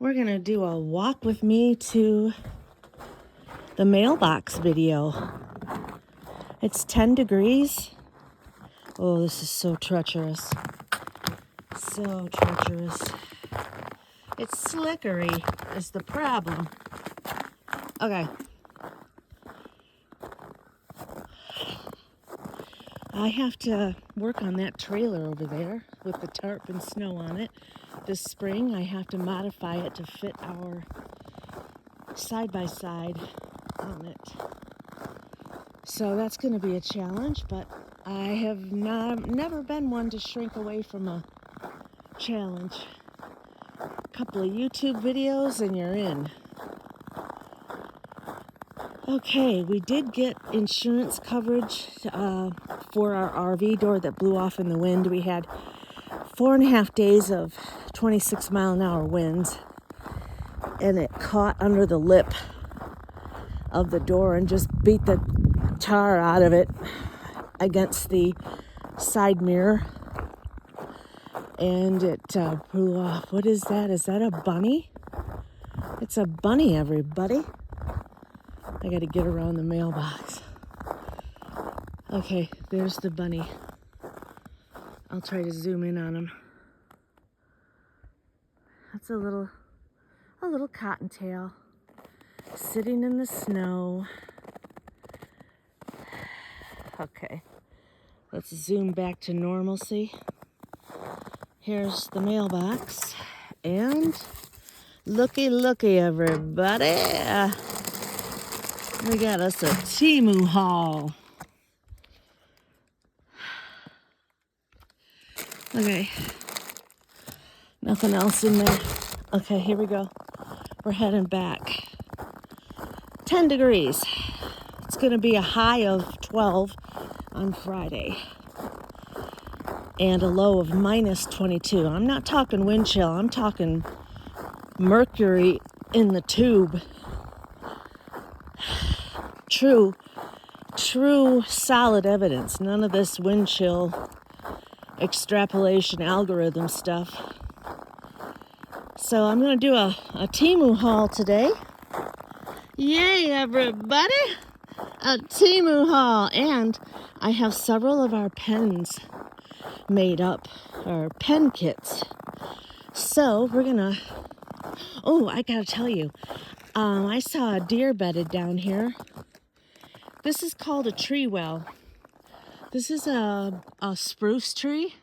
We're gonna do a walk with me to the mailbox video. It's 10 degrees. Oh, this is so treacherous. So treacherous. It's slickery is the problem. Okay. I have to work on that trailer over there with the tarp and snow on it. This spring, I have to modify it to fit our side-by-side on it. So that's going to be a challenge, but I have never been one to shrink away from a challenge. A couple of YouTube videos and you're in. Okay, we did get insurance coverage for our RV door that blew off in the wind. We had 4.5 days of 26-mile-an-hour winds, and it caught under the lip of the door and just beat the tar out of it against the side mirror, and it blew off. What is that? Is that a bunny? It's a bunny, everybody. I gotta get around the mailbox. Okay, there's the bunny. I'll try to zoom in on him. That's a little cottontail sitting in the snow. Okay, let's zoom back to normalcy. Here's the mailbox, and looky, everybody. We got us a Temu haul. Okay, nothing else in there. Okay, here we go. We're heading back. 10 degrees. It's gonna be a high of 12 on Friday and a low of minus 22. I'm not talking wind chill, I'm talking mercury in the tube. True solid evidence. None of this wind chill extrapolation algorithm stuff. So I'm going to do a Temu haul today. Yay, everybody! A Temu haul. And I have several of our pens made up, our pen kits. So we're going to... Oh, I got to tell you. I saw a deer bedded down here. This is called a tree well. This is a spruce tree.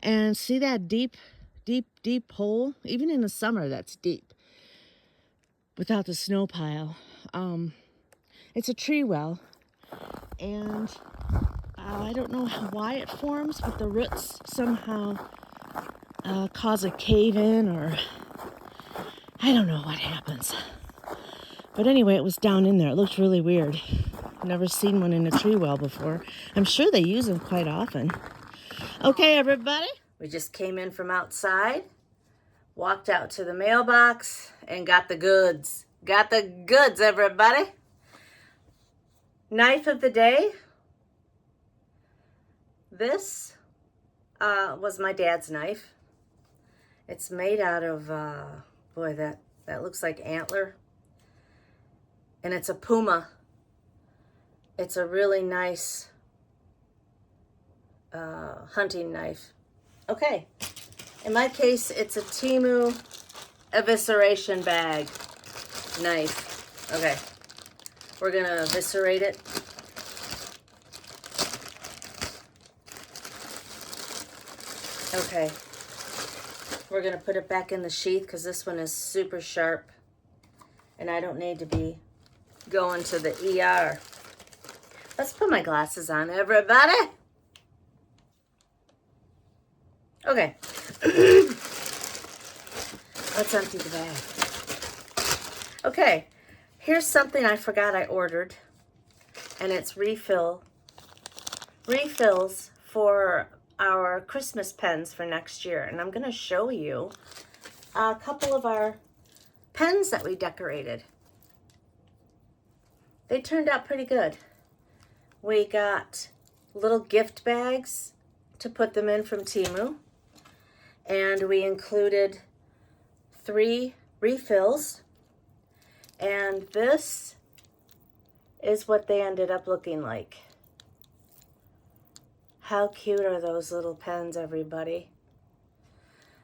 And see that deep hole? Even in the summer, that's deep. Without the snow pile. It's a tree well. And I don't know why it forms, but the roots somehow cause a cave-in, or I don't know what happens. But anyway, it was down in there. It looked really weird. Never seen one in a tree well before. I'm sure they use them quite often. Okay, everybody. We just came in from outside, walked out to the mailbox, and got the goods. Got the goods, everybody. Knife of the day. This was my dad's knife. It's made out of, boy, that looks like antler. And it's a Puma. It's a really nice hunting knife. Okay. In my case, it's a Temu evisceration bag knife. Okay. We're going to eviscerate it. Okay. We're going to put it back in the sheath because this one is super sharp. And I don't need to be going to the ER. Let's put my glasses on, everybody. Okay. Let's empty the bag. Okay. Here's something I forgot I ordered. And it's refills for our Christmas pens for next year. And I'm going to show you a couple of our pens that we decorated. They turned out pretty good. We got little gift bags to put them in from Temu. And we included 3 refills, and this is what they ended up looking like. How cute are those little pens, everybody?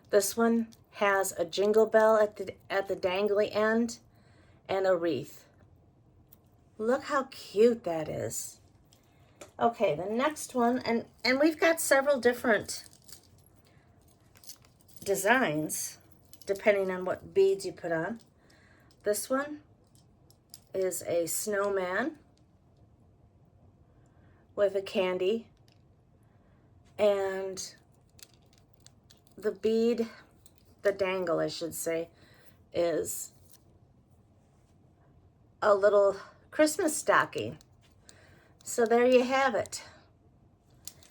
This one has a jingle bell at the dangly end and a wreath. Look how cute that is. Okay, the next one, and we've got several different designs depending on what beads you put on. This one is a snowman with a candy, and the bead, the dangle I should say, is a little Christmas stocking. So there you have it.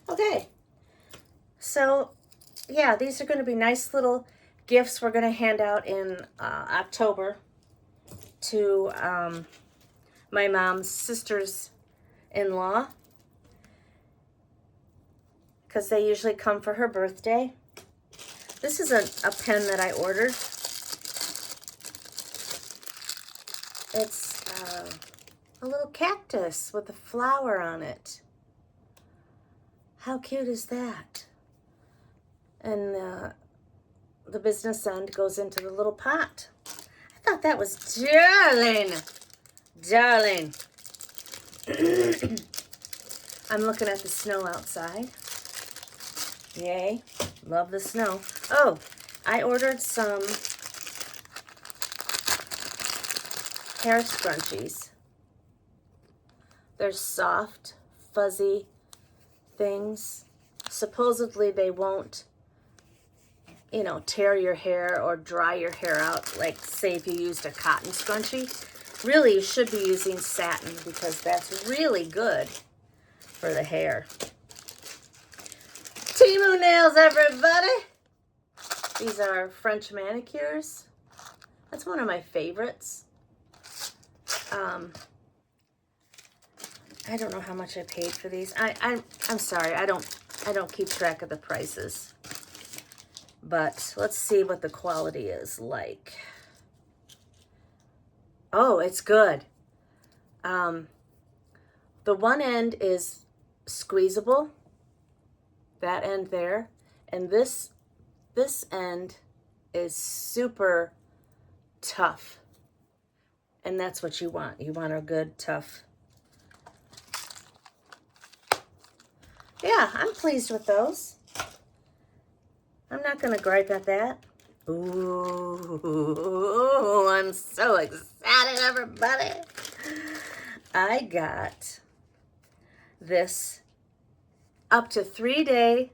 Okay, so yeah, these are going to be nice little gifts we're going to hand out in October to my mom's sisters-in-law, because they usually come for her birthday. This is a pen that I ordered. It's a little cactus with a flower on it. How cute is that? And the business end goes into the little pot. I thought that was darling. Darling. I'm looking at the snow outside. Yay. Love the snow. Oh, I ordered some hair scrunchies. They're soft, fuzzy things. Supposedly they won't, you know, tear your hair or dry your hair out, like say if you used a cotton scrunchie. Really, you should be using satin because that's really good for the hair. Temu nails, everybody! These are French manicures. That's one of my favorites. I don't know how much I paid for these. I'm sorry, I don't keep track of the prices. But let's see what the quality is like. Oh, it's good. The one end is squeezable. That end there. And this end is super tough. And that's what you want. You want a good, tough. Yeah, I'm pleased with those. I'm not going to gripe at that. Ooh, I'm so excited, everybody. I got this up to 3-day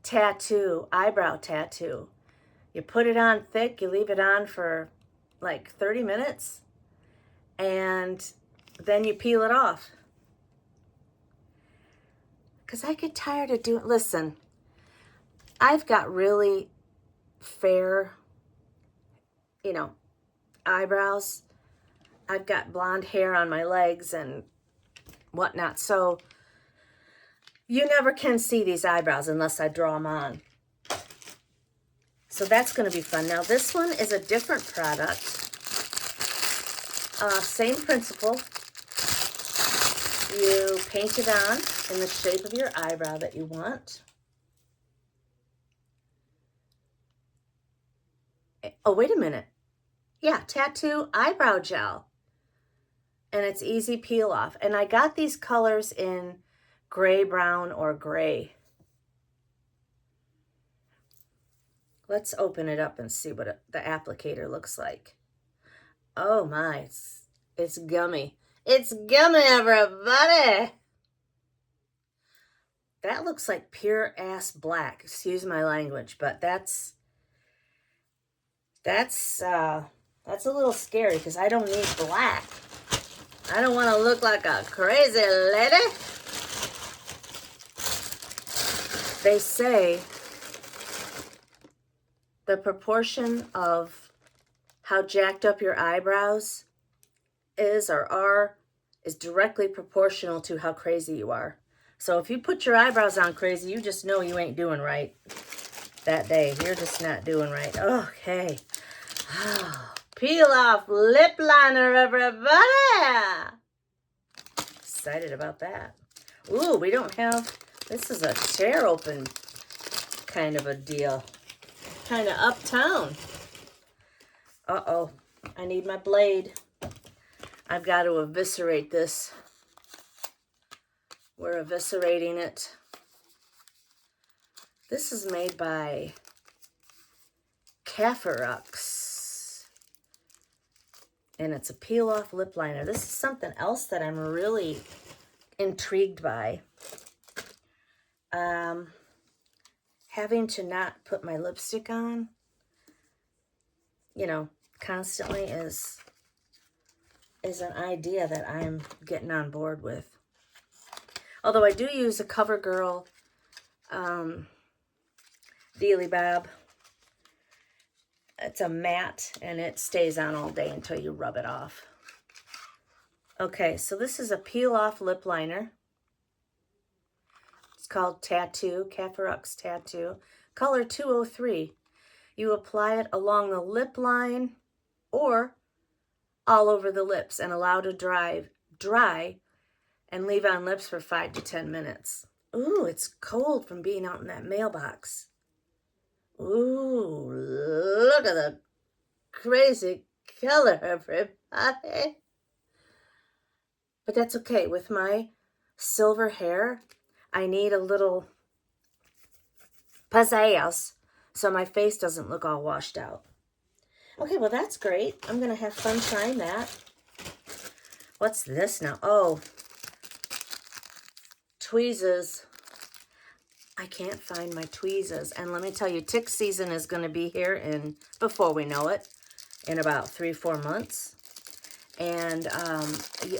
tattoo, eyebrow tattoo. You put it on thick, you leave it on for like 30 minutes, and then you peel it off. Because I get tired of doing, listen, I've got really fair, you know, eyebrows. I've got blonde hair on my legs and whatnot. So you never can see these eyebrows unless I draw them on. So that's going to be fun. Now this one is a different product. Same principle. You paint it on in the shape of your eyebrow that you want. Oh, wait a minute. Yeah, tattoo eyebrow gel. And it's easy peel off. And I got these colors in gray, brown, or gray. Let's open it up and see what the applicator looks like. Oh my, it's gummy. It's gummy, everybody. That looks like pure ass black. Excuse my language, but that's a little scary because I don't need black. I don't want to look like a crazy lady. They say the proportion of how jacked up your eyebrows is or are is directly proportional to how crazy you are. So if you put your eyebrows on crazy, you just know you ain't doing right. that day. You're just not doing right. Okay. Peel off lip liner, everybody. Excited about that. Ooh, we don't have, this is a chair open kind of a deal. Kind of uptown. Uh-oh, I need my blade. I've got to eviscerate this. We're eviscerating it. This is made by Coop'dUpCabinLife. And it's a peel-off lip liner. This is something else that I'm really intrigued by. Having to not put my lipstick on, you know, constantly is an idea that I'm getting on board with. Although I do use a CoverGirl Dealy Bob. It's a matte, and it stays on all day until you rub it off. Okay, so this is a peel-off lip liner. It's called Tattoo, Coop'dUpCabinLife Tattoo. Color 203. You apply it along the lip line or all over the lips and allow to dry and leave on lips for 5 to 10 minutes. Ooh, it's cold from being out in that mailbox. Ooh, look at the crazy color, everybody. But that's okay. With my silver hair, I need a little pizzazz so my face doesn't look all washed out. Okay, well, that's great. I'm going to have fun trying that. What's this now? Oh, tweezers. I can't find my tweezers. And let me tell you, tick season is going to be here before we know it, in about 3-4 months. And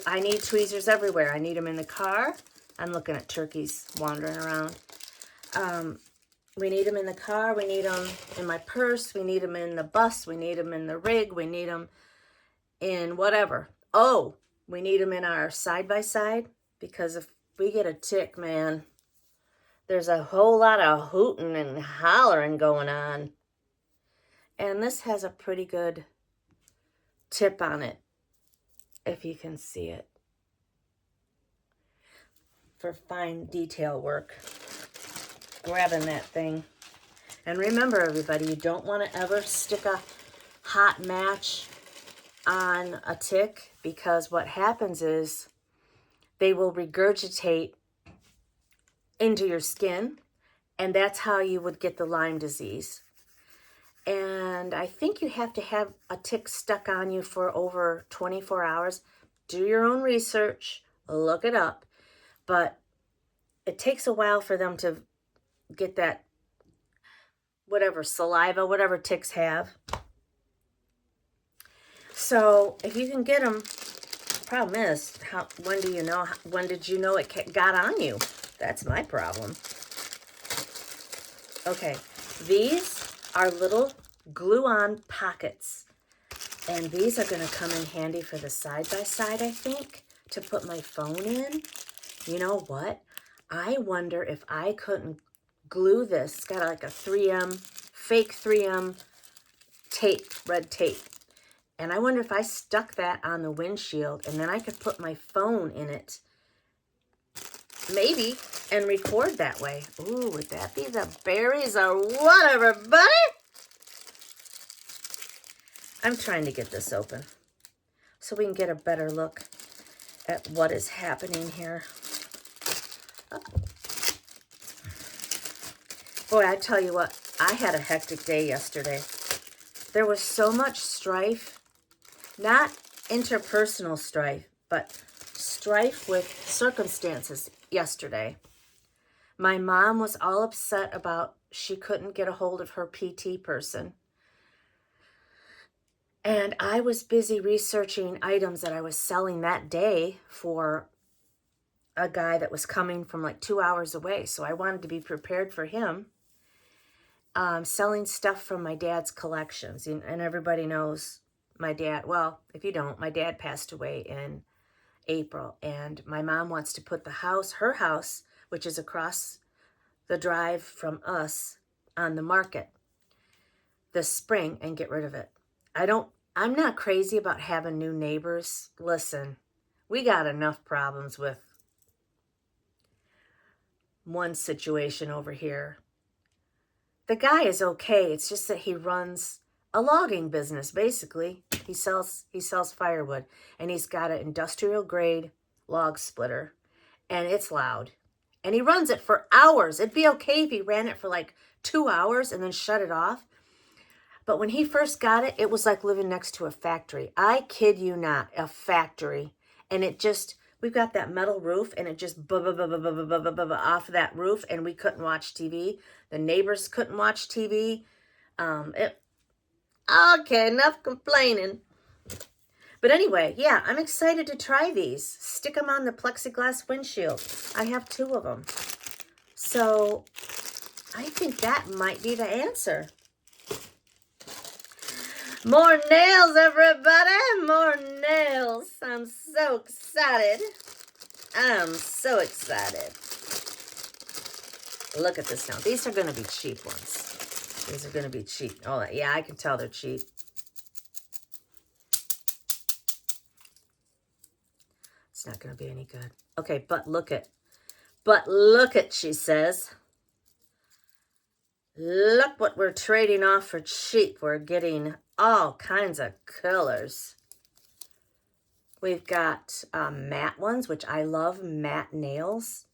I need tweezers everywhere. I need them in the car. I'm looking at turkeys wandering around. We need them in the car. We need them in my purse. We need them in the bus. We need them in the rig. We need them in whatever. Oh, we need them in our side-by-side, because if we get a tick, man, there's a whole lot of hooting and hollering going on. And this has a pretty good tip on it, if you can see it, for fine detail work. Grabbing that thing. And remember, everybody, you don't want to ever stick a hot match on a tick, because what happens is they will regurgitate into your skin, and that's how you would get the Lyme disease. And I think you have to have a tick stuck on you for over 24 hours. Do your own research, look it up, but it takes a while for them to get that whatever saliva, whatever ticks have. So if you can get them, problem is, when do you know? When did you know it got on you? That's my problem. Okay, these are little glue-on pockets, and these are going to come in handy for the side-by-side, I think, to put my phone in. You know what? I wonder if I couldn't glue this. It's got like a 3M, fake 3M tape, red tape. And I wonder if I stuck that on the windshield, and then I could put my phone in it, maybe, and record that way. Ooh, would that be the berries or what, everybody? I'm trying to get this open so we can get a better look at what is happening here. Oh. Boy, I tell you what, I had a hectic day yesterday. There was so much strife, not interpersonal strife, but strife with circumstances yesterday. My mom was all upset about she couldn't get a hold of her PT person. And I was busy researching items that I was selling that day for a guy that was coming from like 2 hours away. So I wanted to be prepared for him. Selling stuff from my dad's collections. And everybody knows my dad. Well, if you don't, my dad passed away in April. And my mom wants to put the house, her house, which is across the drive from us, on the market this spring and get rid of it. I'm not crazy about having new neighbors. Listen, we got enough problems with one situation over here. The guy is okay. It's just that he runs a logging business, basically. He sells firewood, and he's got an industrial grade log splitter, and it's loud. And he runs it for hours. It'd be okay if he ran it for like 2 hours and then shut it off. But when he first got it, it was like living next to a factory. I kid you not, a factory. And it just, we've got that metal roof, and it just off that roof, and we couldn't watch TV. The neighbors couldn't watch TV. Okay, enough complaining. But anyway, yeah, I'm excited to try these. Stick them on the plexiglass windshield. I have 2 of them. So I think that might be the answer. More nails, everybody. More nails. I'm so excited. I'm so excited. Look at this now. These are going to be cheap ones. These are going to be cheap. Oh, yeah, I can tell they're cheap. It's not going to be any good. Okay, but look it, she says. Look what we're trading off for cheap. We're getting all kinds of colors. We've got matte ones, which I love matte nails.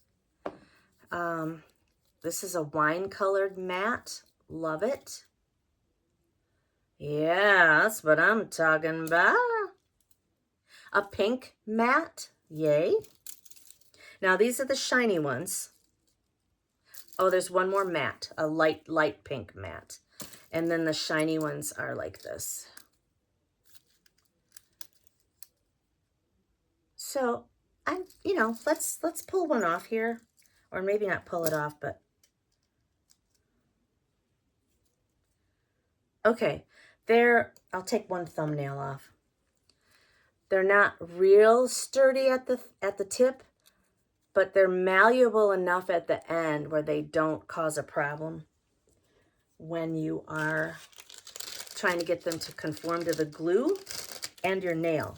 This is a wine-colored matte. Love it. Yeah, that's what I'm talking about. A pink matte. Yay. Now, these are the shiny ones. Oh, there's one more matte. A light pink matte. And then the shiny ones are like this. So, let's pull one off here. Or maybe not pull it off, but... Okay, I'll take one thumbnail off. They're not real sturdy at the tip, but they're malleable enough at the end where they don't cause a problem when you are trying to get them to conform to the glue and your nail.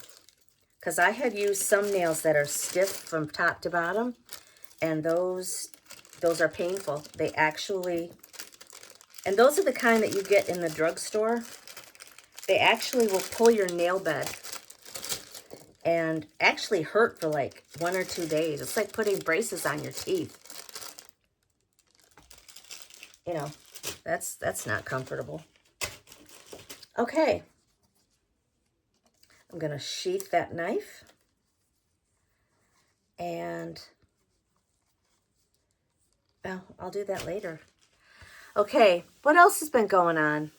Because I have used some nails that are stiff from top to bottom, and those are painful. They actually, and those are the kind that you get in the drugstore. They actually will pull your nail bed and actually hurt for like 1 or 2 days. It's like putting braces on your teeth. You know, that's not comfortable. Okay. I'm going to sheath that knife. And, well, I'll do that later. Okay, what else has been going on?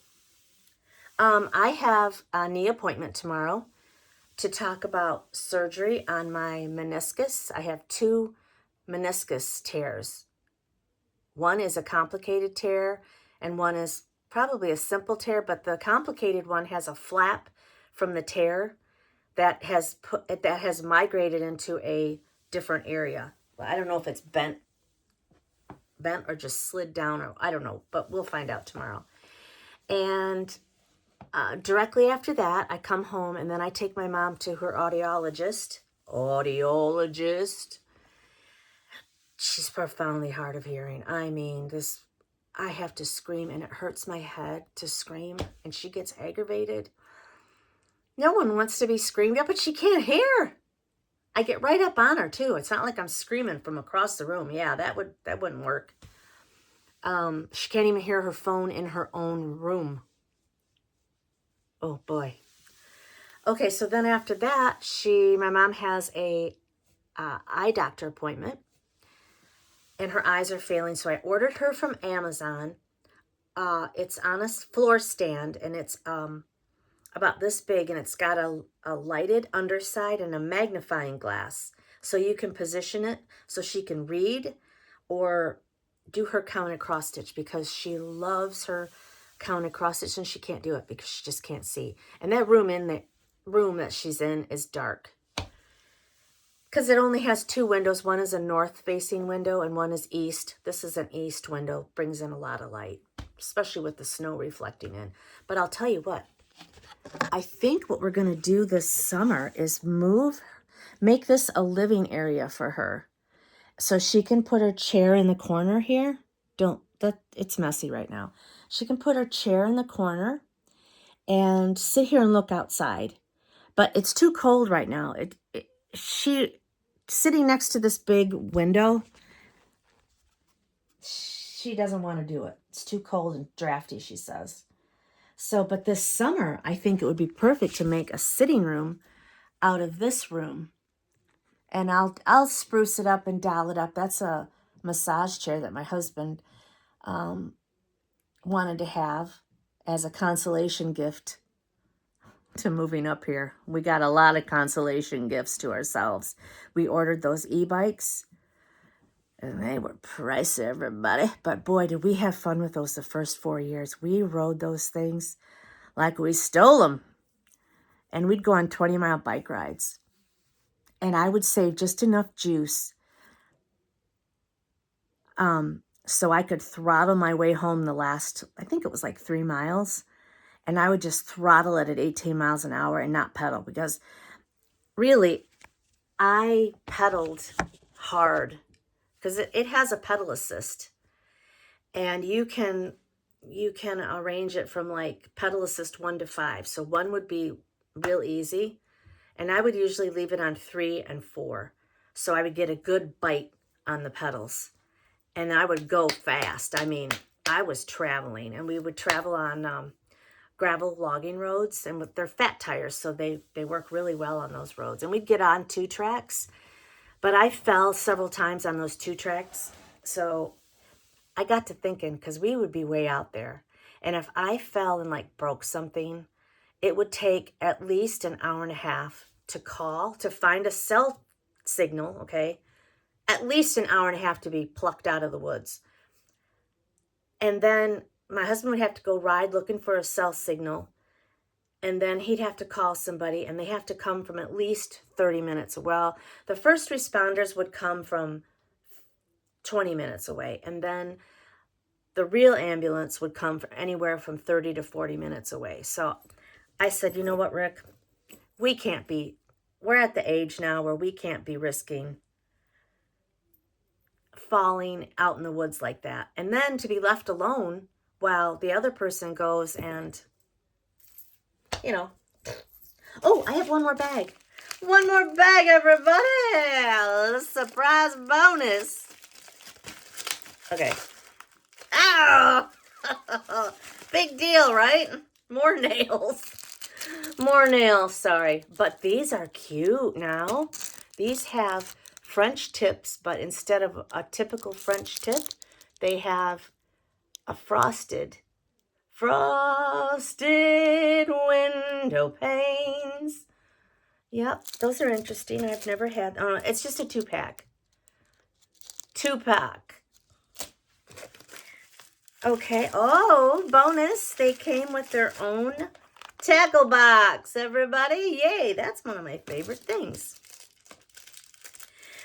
I have a knee appointment tomorrow to talk about surgery on my meniscus. I have 2 meniscus tears. One is a complicated tear, and one is probably a simple tear, but the complicated one has a flap from the tear that has migrated into a different area. Well, I don't know if it's bent or just slid down, or I don't know, but we'll find out tomorrow. And directly after that, I come home, and then I take my mom to her audiologist. She's profoundly hard of hearing. I mean, I have to scream, and it hurts my head to scream, and she gets aggravated. No one wants to be screamed at, but she can't hear. I get right up on her, too. It's not like I'm screaming from across the room. Yeah, that wouldn't work. She can't even hear her phone in her own room. Oh, boy. Okay, so then after that, my mom has a eye doctor appointment, and her eyes are failing, so I ordered her from Amazon. It's on a floor stand, and it's about this big, and it's got a lighted underside and a magnifying glass, so you can position it so she can read or do her count and cross stitch, because she loves her count and cross stitch, and she can't do it because she just can't see. And that room that she's in is dark because it only has 2 windows. One is a north facing window and one is east. This is an east window, brings in a lot of light. especially with the snow reflecting in. But I'll tell you what, I think what we're going to do this summer is make this a living area for her. So she can put her chair in the corner here. It's messy right now. She can put her chair in the corner and sit here and look outside. But it's too cold right now. She sitting next to this big window, she doesn't want to do it. It's too cold and drafty, she says. So, but this summer, I think it would be perfect to make a sitting room out of this room. And I'll spruce it up and doll it up. That's a massage chair that my husband wanted to have as a consolation gift to moving up here. We got a lot of consolation gifts to ourselves. We ordered those e-bikes, and they were pricey, everybody. But boy, did we have fun with those the first 4 years. We rode those things like we stole them. And we'd go on 20-mile bike rides. And I would save just enough juice so I could throttle my way home the last, I think it was like 3 miles. And I would just throttle it at 18 miles an hour and not pedal, because really I pedaled hard because it has a pedal assist, and you can arrange it from like pedal assist 1 to 5. So 1 would be real easy, and I would usually leave it on 3 and 4. So I would get a good bite on the pedals, and I would go fast. I mean, I was traveling, and we would travel on gravel logging roads, and they're fat tires, so they work really well on those roads. And we'd get on 2 tracks, but I fell several times on those 2 tracks. So I got to thinking, because we would be way out there, and if I fell and like broke something, it would take at least an hour and a half to find a cell signal, okay? At least an hour and a half to be plucked out of the woods. And then my husband would have to go ride looking for a cell signal, and then he'd have to call somebody, and they have to come from at least 30 minutes. Well, the first responders would come from 20 minutes away, and then the real ambulance would come from anywhere from 30 to 40 minutes away. So I said, you know what, Rick? We're at the age now where we can't be risking falling out in the woods like that. And then to be left alone while the other person goes and, oh, I have one more bag. One more bag, everybody. Surprise bonus. Okay. Ow! Big deal, right? More nails. More nails, sorry. But these are cute now. These have French tips, but instead of a typical French tip, they have a frosted window panes. Yep, those are interesting. I've never had, it's just a 2-pack. 2-pack. Okay, oh, bonus. They came with their own tackle box, everybody. Yay, that's one of my favorite things.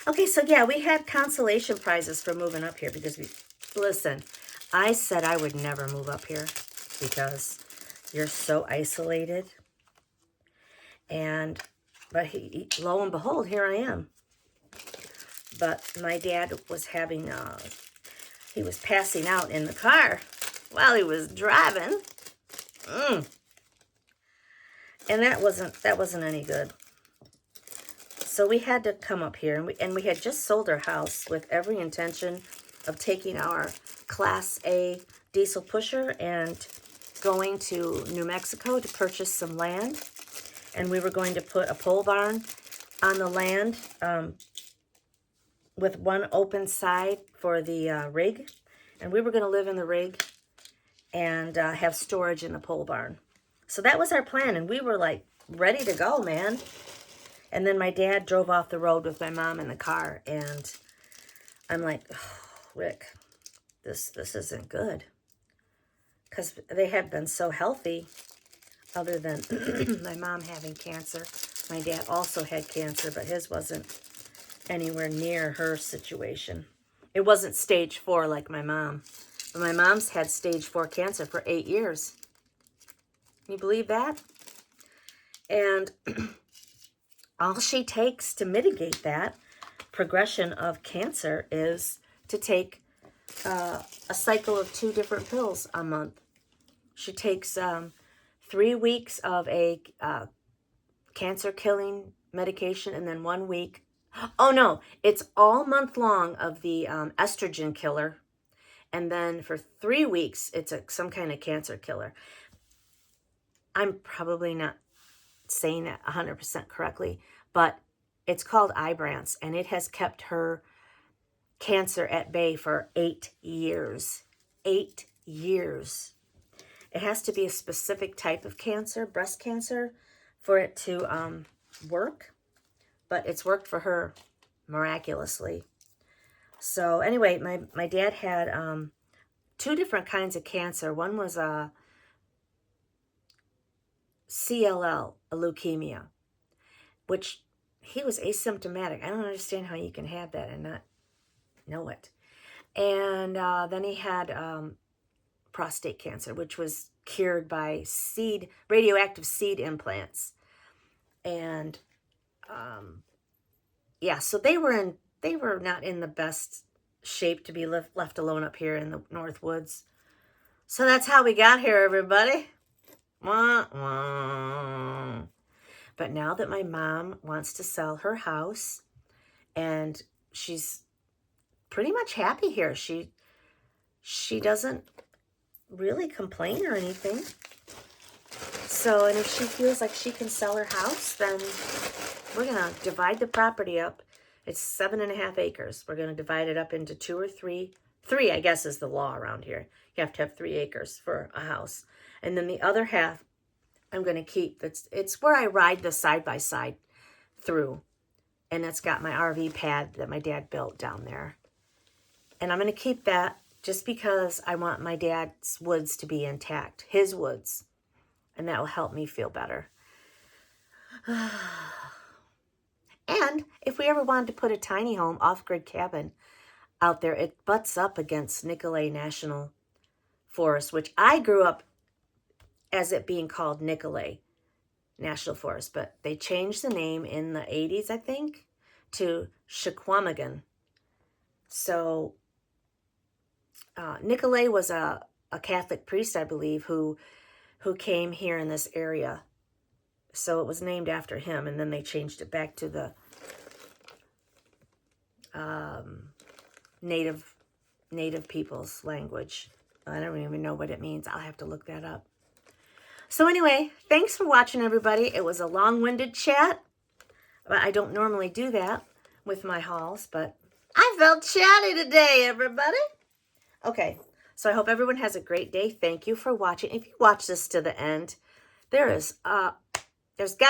Okay, so yeah, we had consolation prizes for moving up here because listen, I said I would never move up here because you're so isolated. But lo and behold, here I am. But my dad was having, he was passing out in the car while he was driving. And that wasn't any good. So we had to come up here, and we had just sold our house with every intention of taking our Class A diesel pusher and going to New Mexico to purchase some land. And we were going to put a pole barn on the land with one open side for the rig. And we were going to live in the rig and have storage in the pole barn. So that was our plan, and we were like ready to go, man. And then my dad drove off the road with my mom in the car, and I'm like, oh, Rick, this isn't good. Because they had been so healthy, other than my mom having cancer. My dad also had cancer, but his wasn't anywhere near her situation. It wasn't stage 4 like my mom. But my mom's had stage 4 cancer for 8 years. Can you believe that? And all she takes to mitigate that progression of cancer is to take a cycle of 2 different pills a month. She takes 3 weeks of a cancer-killing medication, and then 1 week. Oh no, it's all month long of the estrogen killer, and then for 3 weeks it's some kind of cancer killer. I'm probably not saying it 100% correctly, but it's called Ibrance, and it has kept her cancer at bay for 8 years. 8 years. It has to be a specific type of cancer, breast cancer, for it to work, but it's worked for her miraculously. So anyway, my dad had 2 different kinds of cancer. One was a CLL, a leukemia, which he was asymptomatic. I don't understand how you can have that and not know it. And then he had prostate cancer, which was cured by radioactive seed implants. And yeah, so they were not in the best shape to be left alone up here in the North Woods. So that's how we got here, everybody. Wah, wah. But now that my mom wants to sell her house, and she's pretty much happy here. She doesn't really complain or anything. So, and if she feels like she can sell her house, then we're going to divide the property up. It's 7.5 acres. We're going to divide it up into 2 or 3. 3, I guess, is the law around here. You have to have 3 acres for a house. And then the other half, I'm going to keep. It's where I ride the side-by-side through. And it's got my RV pad that my dad built down there. And I'm going to keep that just because I want my dad's woods to be intact. His woods. And that will help me feel better. And if we ever wanted to put a tiny home, off-grid cabin out there, it butts up against Nicolet National Forest, which I grew up as it being called Nicolet National Forest. But they changed the name in the 80s, I think, to Chequamegon. So Nicolet was a Catholic priest, I believe, who came here in this area. So it was named after him, and then they changed it back to the native people's language. I don't even know what it means. I'll have to look that up. So anyway, thanks for watching, everybody. It was a long-winded chat. I don't normally do that with my hauls, but I felt chatty today, everybody. Okay, so I hope everyone has a great day. Thank you for watching. If you watch this to the end, there's got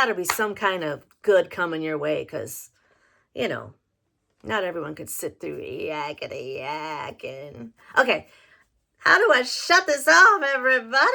to be some kind of good coming your way, because, you know, not everyone could sit through yakety-yakking. Okay, how do I shut this off, everybody?